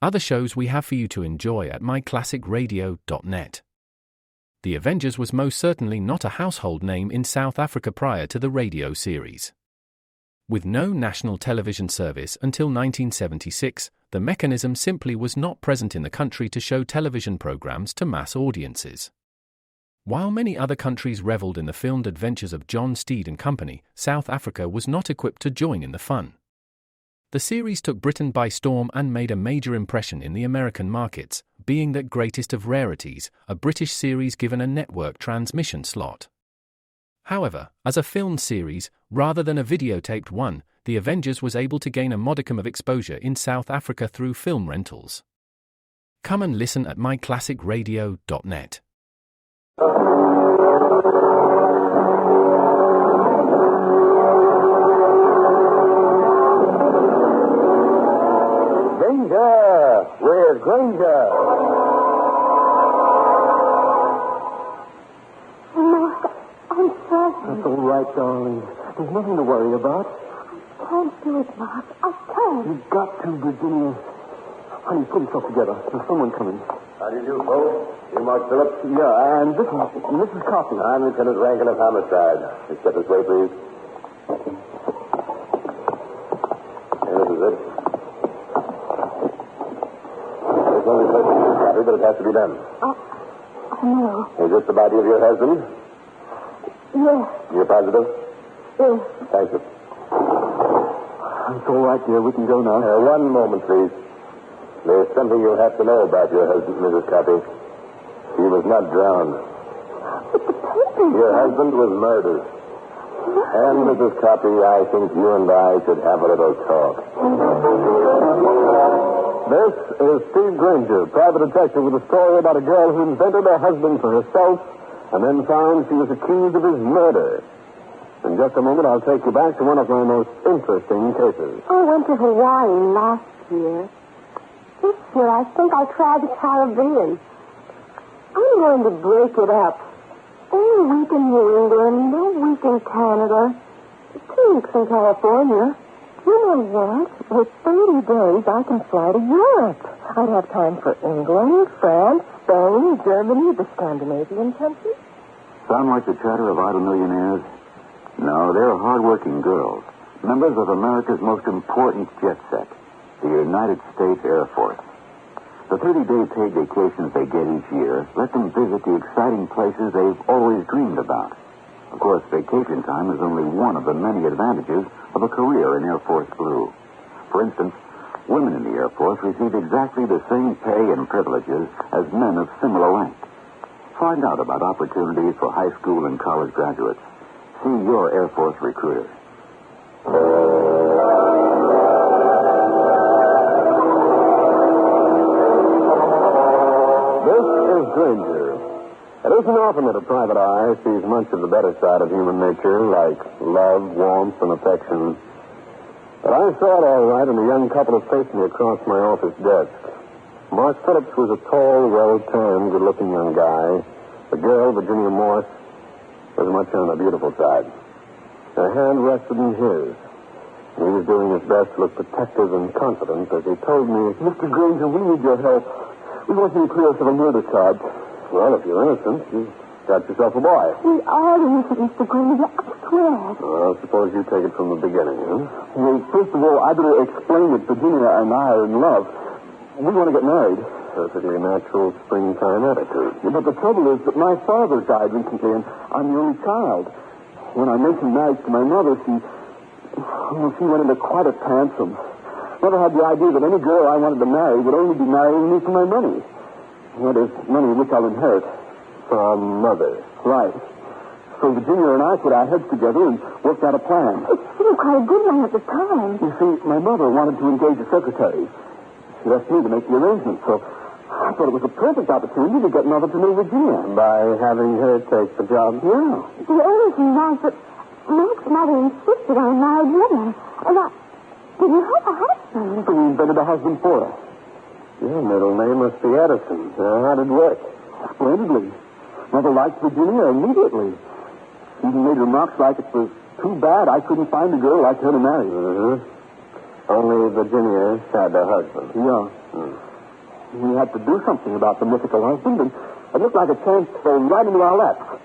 other shows we have for you to enjoy at myclassicradio.net. The Avengers was most certainly not a household name in South Africa prior to the radio series. With no national television service until 1976, the mechanism simply was not present in the country to show television programs to mass audiences. While many other countries reveled in the filmed adventures of John Steed and company, South Africa was not equipped to join in the fun. The series took Britain by storm and made a major impression in the American markets, being that greatest of rarities, a British series given a network transmission slot. However, as a filmed series, rather than a videotaped one, The Avengers was able to gain a modicum of exposure in South Africa through film rentals. Come and listen at myclassicradio.net. Grainger, with Grainger. Mark, I'm sorry. That's all right, darling. There's nothing to worry about. I can't do it, Mark. I can't. You've got to, Virginia. Honey, put yourself together. There's someone coming. How do you do, folks? You Mark Phillips? Yeah, and this is Coffee. I'm Lieutenant Rankin of Homicide. Just step this way, please. Here, this is it. There's only person in this matter, but it has to be done. Oh, no. Is this the body of your husband? Yes. You're positive? Yes. Thank you. It's all right, dear. We can go now. One moment, please. There's something you'll have to know about your husband, Mrs. Copy. He was not drowned. But the papers... Your husband was murdered. And, Mrs. Copy, I think you and I should have a little talk. This is Steve Grainger, private detective, with a story about a girl who invented a husband for herself and then found she was accused of his murder. In just a moment, I'll take you back to one of my most interesting cases. I went to Hawaii last year. This year, I think I'll try the Caribbean. I'm going to break it up. A week in New England, a week in Canada, 2 weeks in California. You know what? With 30 days, I can fly to Europe. I'd have time for England, France, Spain, Germany, the Scandinavian countries. Sound like the chatter of idle millionaires? No, they're hard-working girls, members of America's most important jet set, the United States Air Force. The 30-day paid vacations they get each year let them visit the exciting places they've always dreamed about. Of course, vacation time is only one of the many advantages of a career in Air Force Blue. For instance, women in the Air Force receive exactly the same pay and privileges as men of similar rank. Find out about opportunities for high school and college graduates. See your Air Force recruiter. This is Grainger. It isn't often that a private eye sees much of the better side of human nature, like love, warmth, and affection. But I saw it all right in the young couple who faced me across my office desk. Mark Phillips was a tall, well-tanned, good-looking young guy. The girl, Virginia Morse, was much on the beautiful side. Her hand rested in his. He was doing his best to look protective and confident as he told me, "Mr. Grainger, we need your help. We want you to clear us of a murder charge." "Well, if you're innocent, you've got yourself a boy." We are innocent, Mr. Grainger, I swear. Well, suppose you take it from the beginning, huh? Well, first of all, I better explain that Virginia and I are in love. We want to get married. Perfectly natural springtime attitude. Yeah, but the trouble is that my father died recently, and I'm the only child. When I mentioned marriage to my mother, she went into quite a tantrum. Mother had the idea that any girl I wanted to marry would only be marrying me for my money. That is, money which I'll inherit. From Mother. Right. So Virginia and I put our heads together and worked out a plan. It seemed quite a good one at the time. You see, my mother wanted to engage a secretary. She asked me to make the arrangements, so I thought it was a perfect opportunity to get Mother to know Virginia. By having her take the job? Yeah. The only thing was that Mark's mother insisted I married women, and I didn't have a husband. So we invented a husband for her. Your middle name must be Edison. How did it work? Splendidly. Mother liked Virginia immediately. She even made remarks like it was too bad I couldn't find a girl like her to marry. Mm-hmm. Only Virginia had a husband. Yeah. We had to do something about the mythical husband, and it looked like a chance to fall right into our laps.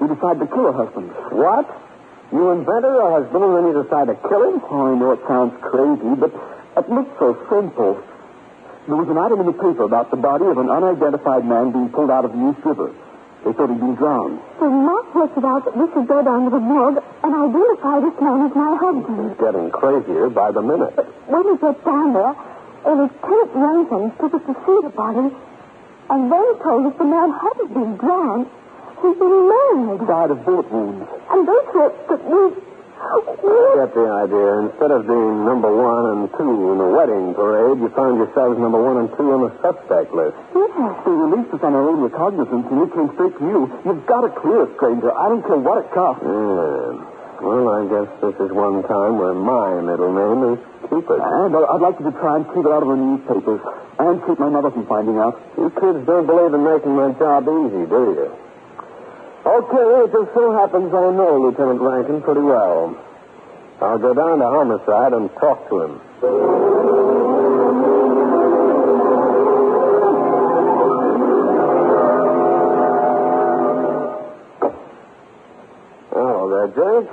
We decided to kill her husband. What? You invented a husband and then you decide to kill him? Oh, I know it sounds crazy, but it looked so simple. There was an item in the paper about the body of an unidentified man being pulled out of the East River. They thought he'd been drowned. So Mark worked it out that we should go down to the morgue and identify this man as my husband. It's getting crazier by the minute. But when we get down there, Lieutenant Rankin took us to see the body, and then told us the man hadn't been drowned. He'd been murdered. Died of bullet wounds. And they said that we... I get the idea. Instead of being number 1 and 2 in the wedding parade, you found yourselves number 1 and 2 on the suspect list. Yes. They released us on our own recognizance, and we came straight to you. You've got to clear us, Grainger. I don't care what it costs. Yeah. Well, I guess this is one time where my middle name is Cupid. And I'd like you to try and keep it out of the newspapers, and keep my mother from finding out. You kids don't believe in making my job easy, do you? Okay, it just so happens I know Lieutenant Rankin pretty well. I'll go down to Homicide and talk to him. Hello there, Jake.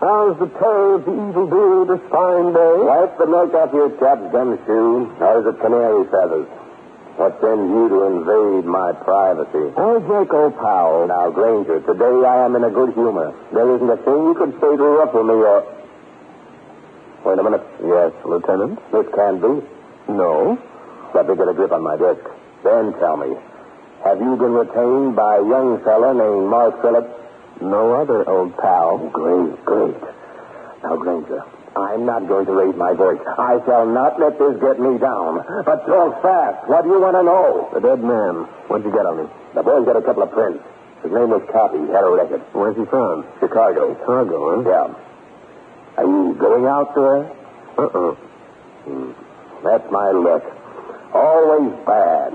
How's the toe of the evildoer this fine day? Wipe the milk off your chap's gumshoe. How's the canary feathers? What sends you to invade my privacy? Oh, Jake, old pal. Now, Grainger, today I am in a good humor. There isn't a thing you could say to ruffle me or... Wait a minute. Yes, Lieutenant? This can't be. No. Let me get a grip on my desk. Then tell me, have you been retained by a young fella named Mark Phillips? No other, old pal. Great, great. Now, Grainger, I'm not going to raise my voice. I shall not let this get me down. But talk fast. What do you want to know? The dead man. What'd you get on him? The boy's got a couple of prints. His name was Copy. He had a record. Where's he from? Chicago. Chicago, huh? Yeah. Are you going out there? Uh-uh. That's my luck. Always bad.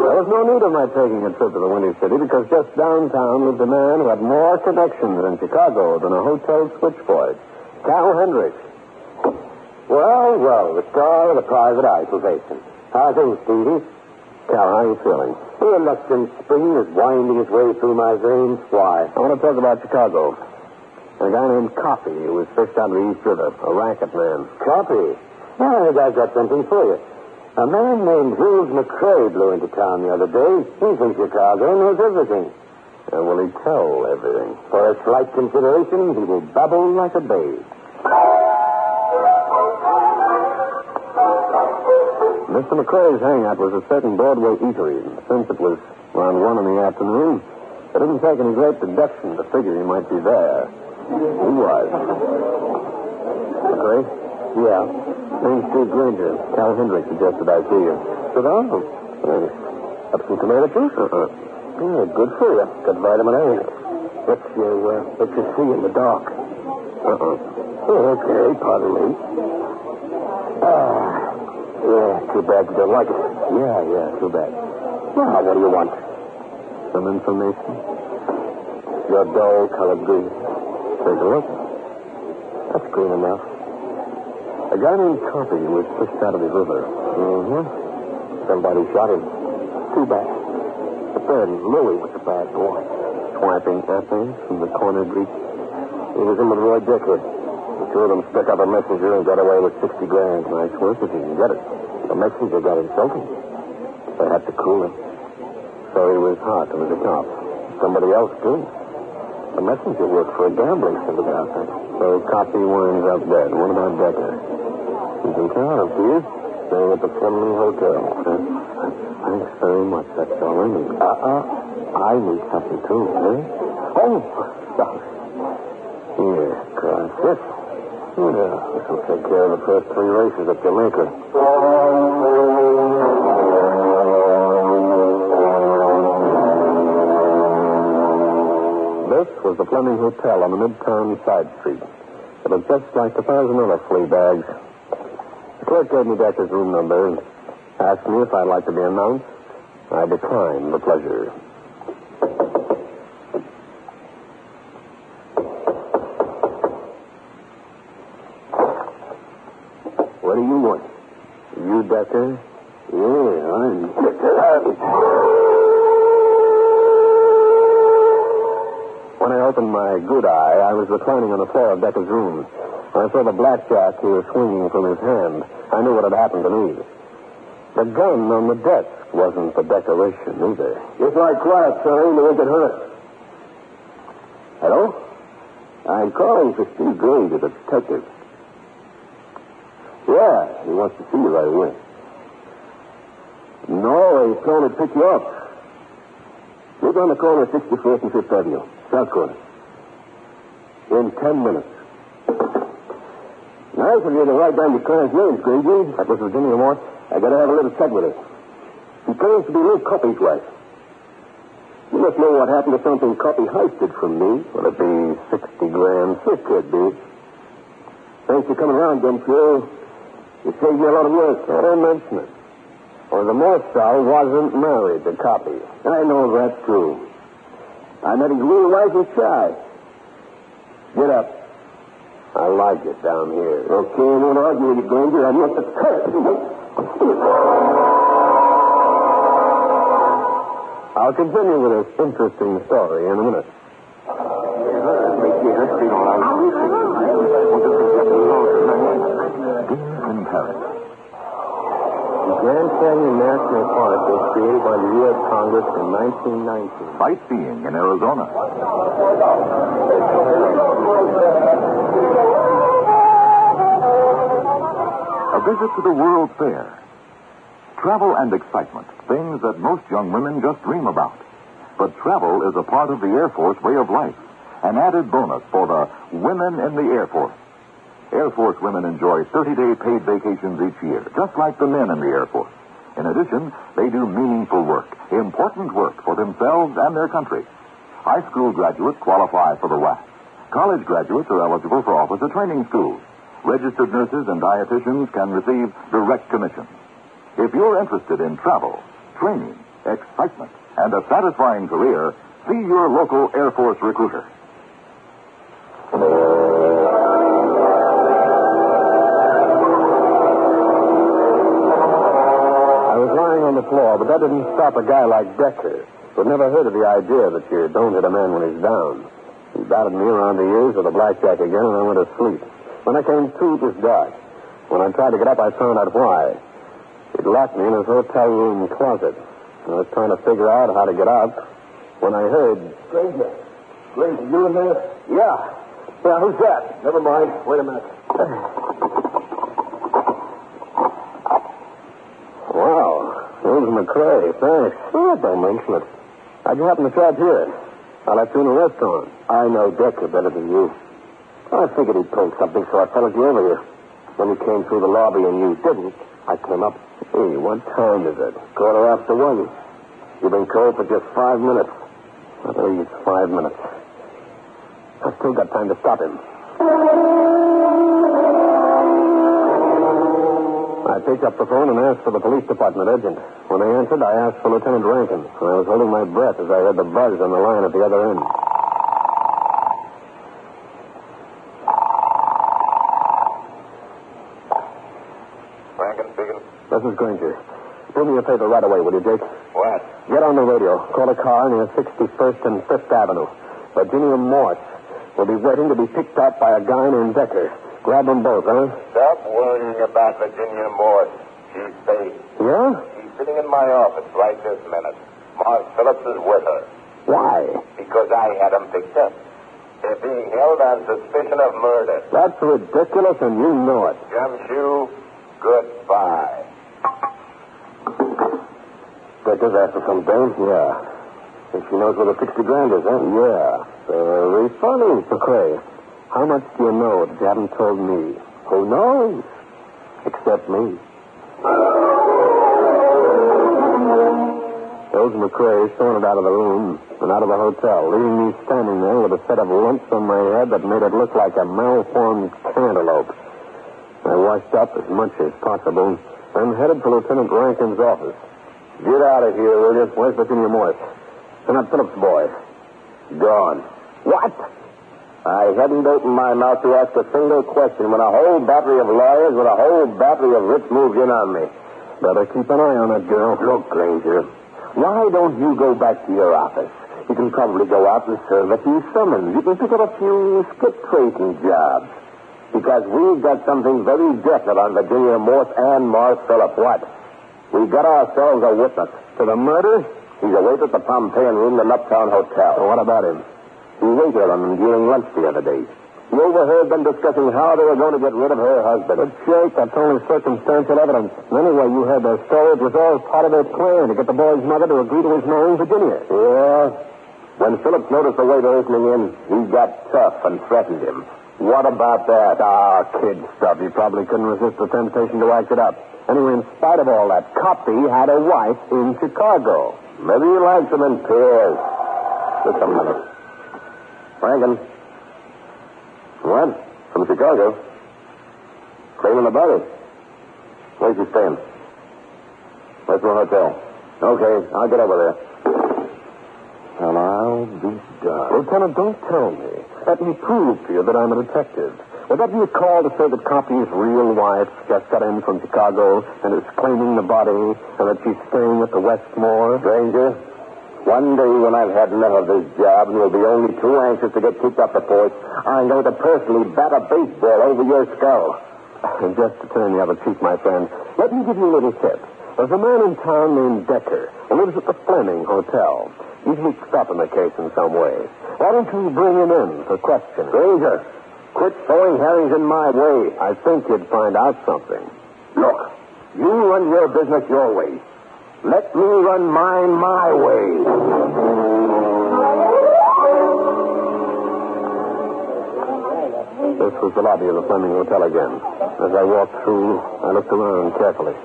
There was no need of my taking a trip to the Windy City because just downtown lived a man who had more connections in Chicago than a hotel switchboard. Cal Hendricks. Well, the star of the private eye sensation. How's things, Stevie? Cal, how are you feeling? The reluctant spring is winding its way through my veins. Why? I want to talk about Chicago. A guy named Coffey who was fished out of the East River, a racket man. Copy. Yeah, I've got something for you. A man named Jules McCrae blew into town the other day. He's in Chicago and knows everything. And will he tell everything? For a slight consideration, he will babble like a babe. Mr. McCrae's hangout was a certain Broadway eatery. Since it was around 1 in the afternoon, it didn't take any great deduction to figure he might be there. He was. McCrae? Yeah. Name's Steve Grainger. Cal Hendricks suggested I see you. Sit down. Thanks. Up some tomato juice? Yeah, good for you. Got vitamin A. What you see in the dark? Oh, okay, pardon me. Yeah, too bad you don't like it. Yeah, too bad. Now, what do you want? Some information? Your dull-colored green. Take a look. That's green enough. A guy named Coffey was pushed out of the river. Mm-hmm. Somebody shot him. Too bad. But then Louie was a bad boy. Swiping apples from the corner breach. He was in with Roy Dicker. The two of them stuck up a messenger and got away with $60 grand. Nice work if you can get it. The messenger got insulted. They had to cool him. So he was hot and was a cop. Somebody else, too. The messenger worked for a gambling syndicate out there. So Coffey winds up dead. What about Decker? He's in town, he is. Staying at the Fleming Hotel. Thanks very much. That's all I need. I need something, too, eh? Oh, sorry. Here, Cross this. Yeah, this will take care of the first 3 races at Jamaica. This was the Fleming Hotel on the Midtown side street. It looked just like 1,000 other flea bags. The clerk gave me Decker's room number and asked me if I'd like to be announced. I declined the pleasure. What do you want? You, Decker? Yeah, I'm... When I opened my good eye, I was reclining on the floor of Decker's room. When I saw the blackjack he was swinging from his hand, I knew what had happened to me. The gun on the desk wasn't the decoration either. Just like quiet, son. They won't get hurt. Hello? I'm calling for Steve Grainger, the detective. Yeah, he wants to see you right away. No, he's trying to pick you up. We're on the corner of 61st and 5th Avenue. South corner. In 10 minutes. Nice of you to write down your client's name, Grainger. That was Virginia Morse? I gotta have a little chat with her. She claims to be Lou Coppy's wife. You must know what happened to something Coppy heisted from me. Will it be 60 grand? It could be. Thanks for coming around, Gumshoe. You saved me a lot of work. Don't mention it. Well, the Morse fellow wasn't married to Coppy. I know that's true. I met his real wife in Chai. Get up. I like it down here. Okay, I won't argue with you, Grainger. I must have cut. I'll continue with this interesting story in a minute. Dear in Paris. The Grand Canyon National Park was created by the U.S. Congress in 1919. Sightseeing in Arizona. A visit to the World Fair. Travel and excitement, things that most young women just dream about. But travel is a part of the Air Force way of life, an added bonus for the women in the Air Force. Air Force women enjoy 30-day paid vacations each year, just like the men in the Air Force. In addition, they do meaningful work, important work for themselves and their country. High school graduates qualify for the WAC. College graduates are eligible for officer training schools. Registered nurses and dietitians can receive direct commissions. If you're interested in travel, training, excitement, and a satisfying career, see your local Air Force recruiter. I was lying on the floor, but that didn't stop a guy like Decker, who'd never heard of the idea that you don't hit a man when he's down. He batted me around the ears with a blackjack again, and I went to sleep. When I came to, it was dark. When I tried to get up, I found out why. He'd locked me in his hotel room closet. I was trying to figure out how to get out when I heard... Grainger, you in there? Yeah, who's that? Never mind. Wait a minute. Wow, there's McCrae. Thanks. Oh, don't mention it. How'd you happen to charge here? I left you in a restaurant. I know Decker better than you. I figured he'd pull something, so I followed you over here. When you came through the lobby and you didn't, I came up. Hey, what time is it? 1:15. You've been cold for just 5 minutes. I believe it's 5 minutes. I've still got time to stop him. I picked up the phone and asked for the police department agent. When they answered, I asked for Lieutenant Rankin, and I was holding my breath as I heard the buzz on the line at the other end. Rankin speaking. This is Grainger. Do me a favor right away, will you, Jake? What? Get on the radio. Call a car near 61st and 5th Avenue. Virginia Morse will be waiting to be picked up by a guy named Decker. Grab them both, huh? Stop worrying about Virginia Morse. She's safe. Yeah? She's sitting in my office right this minute. Mark Phillips is with her. Why? Because I had them picked up. They're being held on suspicion of murder. That's ridiculous, and you know it. Gumshoe, goodbye. Decker's after some dame? Yeah. Think she knows where the 60 grand is, huh? Yeah. Very funny. McCrae, how much do you know that you haven't told me? Who knows? Except me. Those McCrae stormed out of the room and out of the hotel, leaving me standing there with a set of lumps on my head that made it look like a malformed cantaloupe. I washed up as much as possible, then headed for Lieutenant Rankin's office. Get out of here, will you? Where's Virginia Morse? They're not Phillips' boy. Gone. What? I hadn't opened my mouth to ask a single question when a whole battery of lawyers with a whole battery of writs moved in on me. Better keep an eye on that girl. Look, Grainger, why don't you go back to your office? You can probably go out and serve a few summons. You can pick up a few skip tracing jobs. Because we've got something very definite on Virginia Morse and Morris Phillip. What? We've got ourselves a witness. To the murder? He's awaited at the Pompeian Room in the Uptown Hotel. Well, what about him? He waited on them during lunch the other day. He overheard them discussing how they were going to get rid of her husband. But, Jake, that's only circumstantial evidence. Anyway, you heard their story. It was all part of their plan to get the boy's mother to agree to his marrying Virginia. Yeah. When Phillips noticed the waiter listening in, he got tough and threatened him. What about that? Kid stuff. He probably couldn't resist the temptation to act it up. Anyway, in spite of all that, Copy had a wife in Chicago. Maybe he likes them in pairs. Just a minute. Franklin. What? From Chicago? Claiming about it. Where's he staying? Westmore Hotel. Okay, I'll get over there. And I'll be done. Lieutenant, don't tell me. Let me prove to you that I'm a detective. Would that be a call to say that Copy's real wife just got in from Chicago and is claiming the body and that she's staying at the Westmore? Stranger, one day when I've had enough of this job and will be only too anxious to get kicked off the force, I'm going to personally bat a baseball over your skull. And just to turn the other cheek, my friend, let me give you a little tip. There's a man in town named Decker who lives at the Fleming Hotel. He's mixed up in the case in some way. Why don't you bring him in for questioning? Grainger, quit throwing herrings in my way. I think you'd find out something. Look, you run your business your way. Let me run mine my way. This was the lobby of the Fleming Hotel again. As I walked through, I looked around carefully.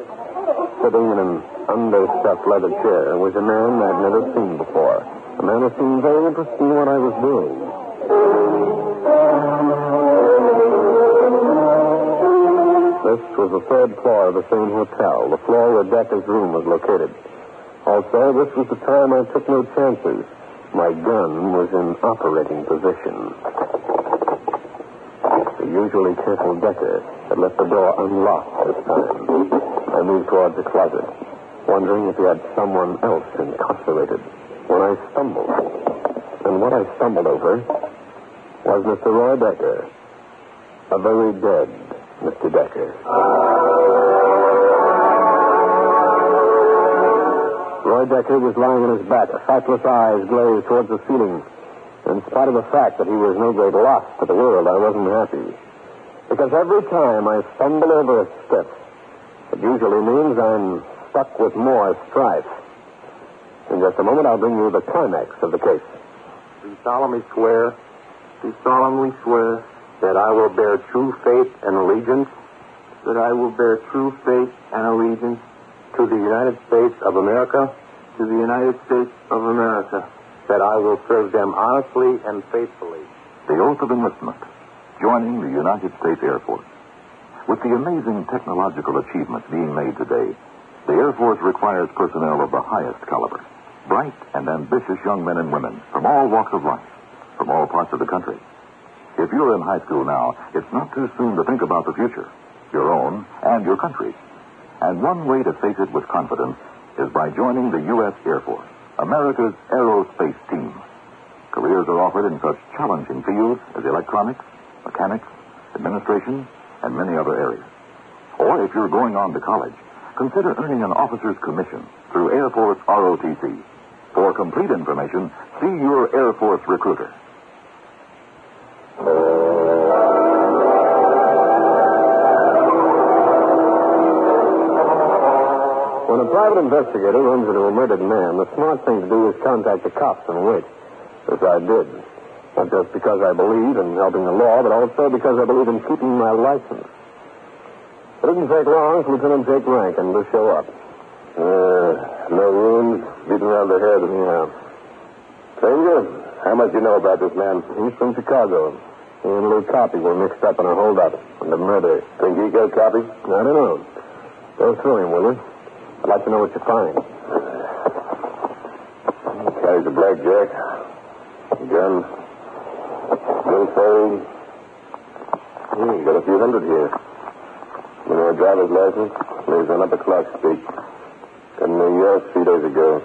Sitting in an understuffed leather chair was a man I'd never seen before. A man who seemed very interested in what I was doing. This was the third floor of the same hotel, the floor where Decker's room was located. Also, this was the time I took no chances. My gun was in operating position. The usually careful Decker had left the door unlocked this time. I moved towards the closet, wondering if he had someone else incarcerated, when I stumbled. And what I stumbled over was Mr. Roy Decker. A very dead Mr. Decker. Roy Decker was lying on his back, sightless eyes glazed towards the ceiling. In spite of the fact that he was no great loss to the world, I wasn't happy. Because every time I stumble over a step, it usually means I'm stuck with more strife. In just a moment, I'll bring you the climax of the case. Do solemnly swear that I will bear true faith and allegiance, to the United States of America, that I will serve them honestly and faithfully. The oath of enlistment, joining the United States Air Force. With the amazing technological achievements being made today, the Air Force requires personnel of the highest caliber. Bright and ambitious young men and women from all walks of life, from all parts of the country. If you're in high school now, it's not too soon to think about the future, your own and your country's. And one way to face it with confidence is by joining the U.S. Air Force, America's aerospace team. Careers are offered in such challenging fields as electronics, mechanics, administration, and many other areas. Or if you're going on to college, consider earning an officer's commission through Air Force ROTC. For complete information, see your Air Force recruiter. When a private investigator runs into a murdered man, the smart thing to do is contact the cops and wait. As I did. Not just because I believe in helping the law, but also because I believe in keeping my license. It didn't take long for Lieutenant Jake Rankin to show up. No wounds, beaten around the head. Yeah. Stranger, how much do you know about this man? He's from Chicago. He and Lou Copy were mixed up in a holdup and a murder. Think he killed Copy? I don't know. Go through him, will you? I'd like to know what you find. Carries a blackjack, a gun, Billfold. Got a few hundred here. You know, a driver's license. Lives on Upper Clark Street. Got in New York 3 days ago.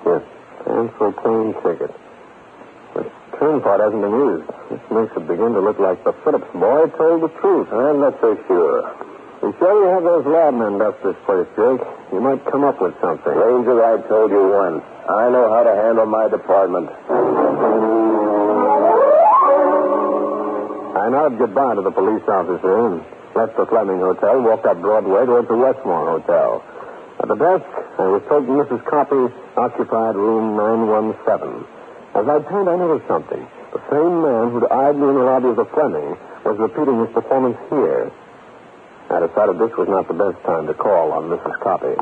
Yes. And for a plane ticket. The turn part hasn't been used. This makes it begin to look like the Phillips boy told the truth. I'm not so sure. You sure you have those lab men dust this place, Jake? You might come up with something. Grainger, I told you once. I know how to handle my department. I nodded goodbye to the police officer and left the Fleming Hotel, walked up Broadway towards the Westmore Hotel. At the desk, I was told Mrs. Copy occupied room 917. As I turned, I noticed something. The same man who'd eyed me in the lobby of the Fleming was repeating his performance here. I decided this was not the best time to call on Mrs. Copy.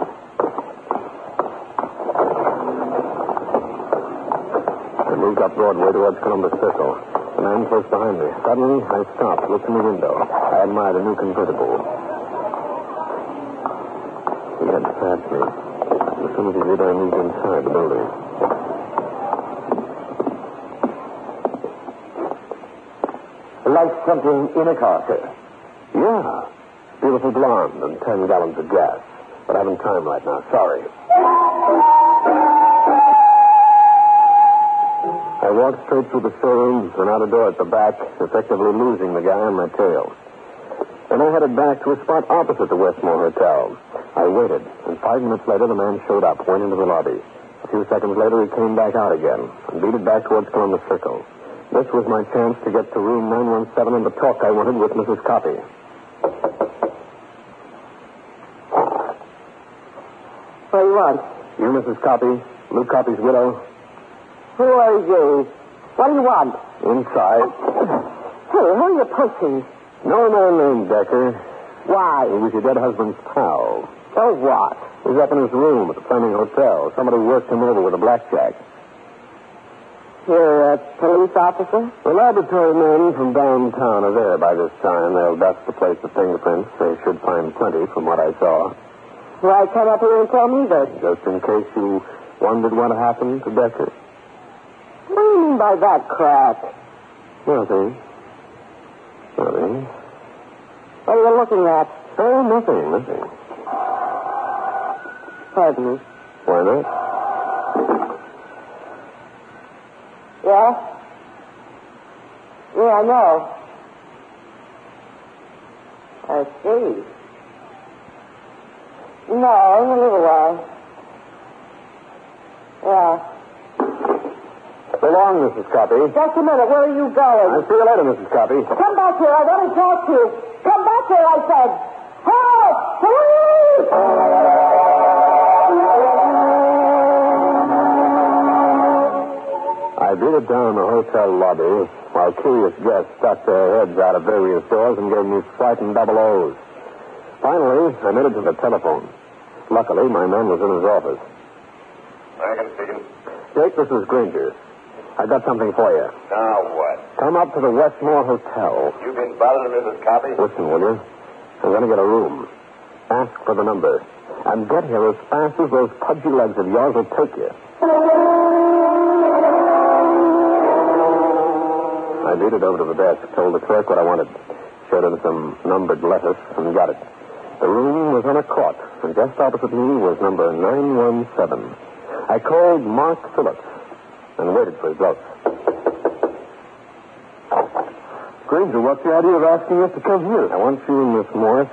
I moved up Broadway towards Columbus Circle. The man close behind me. Suddenly, I stopped, looked in the window. I admired a new convertible. He had passed me. As soon as he did, I moved inside the building. Like something in a car, sir? Yeah. Beautiful blonde and 10 gallons of gas. But I haven't time right now. Sorry. I walked straight through the showroom and out a door at the back, effectively losing the guy on my tail. Then I headed back to a spot opposite the Westmore Hotel. I waited, and 5 minutes later, the man showed up, went into the lobby. A few seconds later, he came back out again and beat it back towards Columbus Circle. This was my chance to get to room 917 and the talk I wanted with Mrs. Copy. What do you want? You, Mrs. Copy, Lou Copy's widow? Who are you? What do you want? Inside. Hey, who are you pushing? No man named Decker. Why? He was your dead husband's pal. So what? He's up in his room at the Fleming Hotel. Somebody worked him over with a blackjack. You're a police officer? The laboratory men from downtown are there by this time. They'll dust the place of fingerprints. They should find plenty from what I saw. Why come up here and tell me this? Just in case you wondered what happened to Decker. What do you mean by that crap? Nothing. Nothing. What are you looking at? Oh, nothing. Pardon me. Why not? Yeah? Yeah, I know. I see. No, in a little while. Yeah. So long, Mrs. Copy. Just a minute. Where are you going? I'll see you later, Mrs. Copy. Come back here. I want to talk to you. Come back here, I said. Help! Police! I beat it down the hotel lobby while curious guests stuck their heads out of various doors and gave me frightened double O's. Finally, I made it to the telephone. Luckily, my man was in his office. Reagan speaking. Jake, this is Grainger. I got something for you. Now what? Come up to the Westmore Hotel. You been bothering Mrs. Copy? Listen, will you? I'm going to get a room. Ask for the number. And get here as fast as those pudgy legs of yours will take you. I beat it over to the desk, told the clerk what I wanted, showed him some numbered letters, and got it. The room was on a court, and just opposite me was number 917. I called Mark Phillips and waited for results. Grainger, what's the idea of asking us to come here? I want you and Miss Morris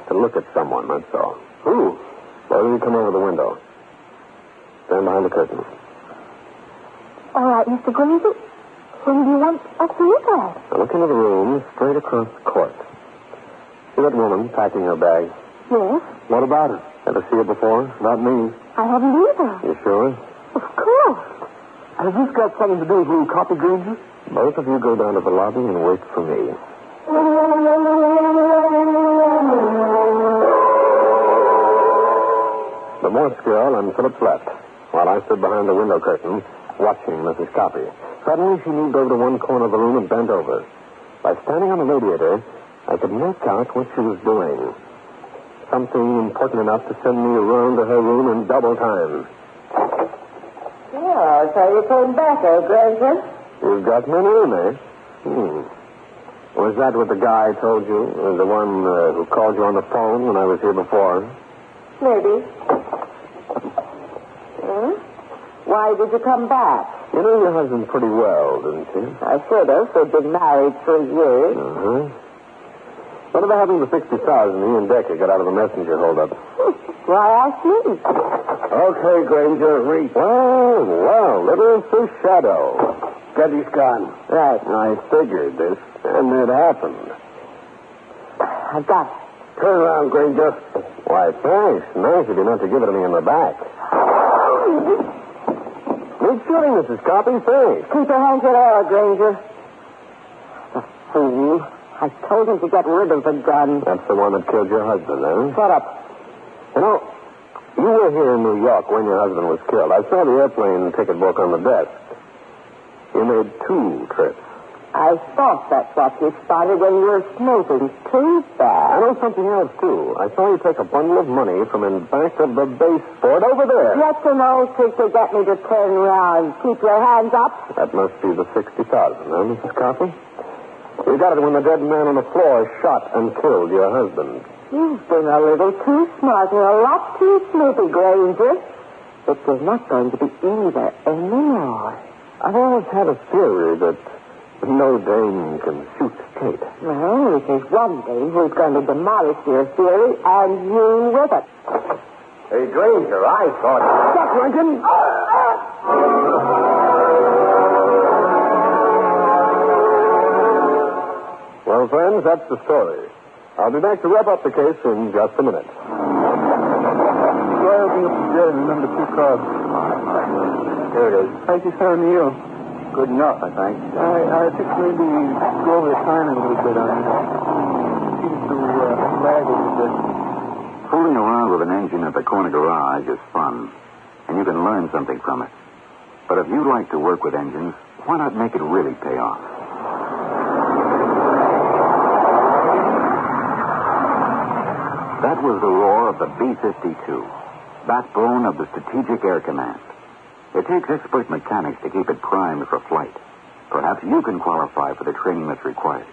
to look at someone, that's all. Who? Why don't you come over the window? Stand behind the curtain. All right, Mr. Grainger. Whom do you want us to look at? Now look into the room straight across the court. See that woman packing her bag? Yes. What about her? Ever see her before? Not me. I haven't either. You sure? Of course. Has this got something to do with Lou Copy, Grainger? Both of you go down to the lobby and wait for me. The Morse girl and Phillips left, while I stood behind the window curtain, watching Mrs. Copy. Suddenly, she moved over to one corner of the room and bent over. By standing on the radiator, I could make out what she was doing. Something important enough to send me around to her room in double time. Oh, so you came back, Grainger? You've got my name, eh? Was that what the guy told you? The one who called you on the phone when I was here before? Maybe. Huh? Why did you come back? You know your husband pretty well, didn't you? I should have. They've been married 3 years. Uh-huh. Whatever happened to the $60,000 he and Decker got out of the messenger holdup? Why ask me? Okay, Grainger, reach. Well, little foreshadow. Steady's gone. Right. I figured this, and it happened. I've got it. Turn around, Grainger. Why, thanks. Nice of you not to give it to me in the back. Good shooting, Mrs. Coppy. Thanks. Keep your hands in the air, Grainger. The fool. I told him to get rid of the gun. That's the one that killed your husband, huh? Shut up. You know, you were here in New York when your husband was killed. I saw the airplane ticket book on the desk. You made 2 trips. I thought that's what you started when you were smoking. Too I bad. know something else, too. I saw you take a bundle of money from in back of the baseboard over there. That's an old trick to get me to turn around. Keep your hands up. That must be the $60,000, huh, Mrs. Coffey? You got it when the dead man on the floor shot and killed your husband. You've been a little too smart and a lot too snoopy, Grainger. But you're not going to be either anymore. I've always had a theory that no dame can shoot straight. Well, there's one dame who's going to demolish your theory, and you with it. Hey, Grainger, I thought... Stop, Rankin! Well, friends, that's the story. I'll be back to wrap up the case in just a minute. Try opening up the jet and remember 2 cards. Here it is. Thank you, sir, Neil. Good enough, I think. I think maybe go over the timing a little bit on this. Seems to lag a little bit. Fooling around with an engine at the corner garage is fun, and you can learn something from it. But if you like to work with engines, why not make it really pay off? That was the roar of the B-52, backbone of the Strategic Air Command. It takes expert mechanics to keep it primed for flight. Perhaps you can qualify for the training that's required.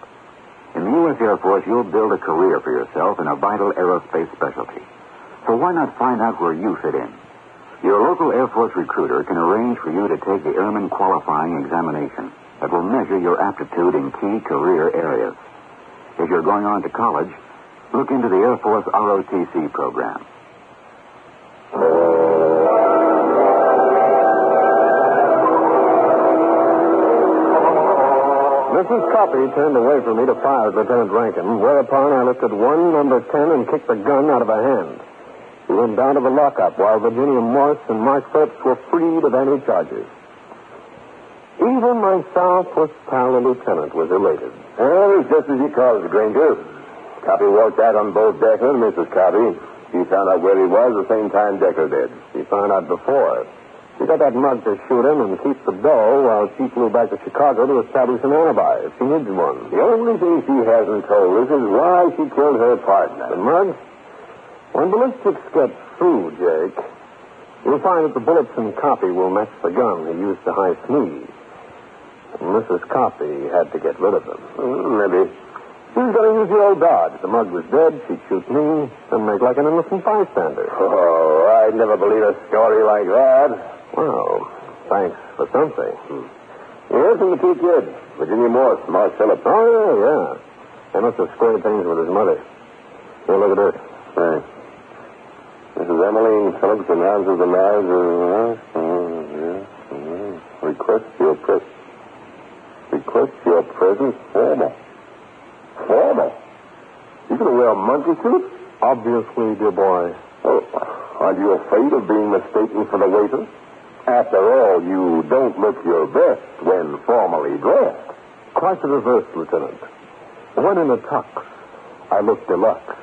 In the U.S. Air Force, you'll build a career for yourself in a vital aerospace specialty. So why not find out where you fit in? Your local Air Force recruiter can arrange for you to take the Airman Qualifying Examination that will measure your aptitude in key career areas. If you're going on to college, look into the Air Force ROTC program. Mrs. Coppy turned away from me to fire at Lieutenant Rankin, whereupon I lifted one number 10 and kicked the gun out of her hand. He went down to the lockup while Virginia Morse and Mark Phillips were freed of any charges. Even my Southwest pal, the lieutenant, was elated. Well, it's just as you called it, Grainger. Coppy walked out on both Decker and Mrs. Coppy. He found out where he was the same time Decker did. He found out before. She got that mug to shoot him and keep the dough while she flew back to Chicago to establish an alibi if she needed one. The only thing she hasn't told us is why she killed her partner. The mug? When ballistics get through, Jake, you'll find that the bullets in Coppy will match the gun he used to hide Sneeze. And Mrs. Coppy had to get rid of them. Maybe. She was going to use the old dodge. The mug was dead. She'd shoot me and make like an innocent bystander. Oh, I'd never believe a story like that. Well, thanks for something. Yes, and the 2 kids. Virginia Morse, Mark Phillips. Oh, yeah. They must have squared things with his mother. Here, look at this. Hey. Mrs. Emmeline Phillips announces the marriage of... Request your presence formal. Formal? You going to wear a monkey suit? Obviously, dear boy. Oh, aren't you afraid of being mistaken for the waiter? After all, you don't look your best when formally dressed. Quite the reverse, Lieutenant. When in a tux, I look deluxe.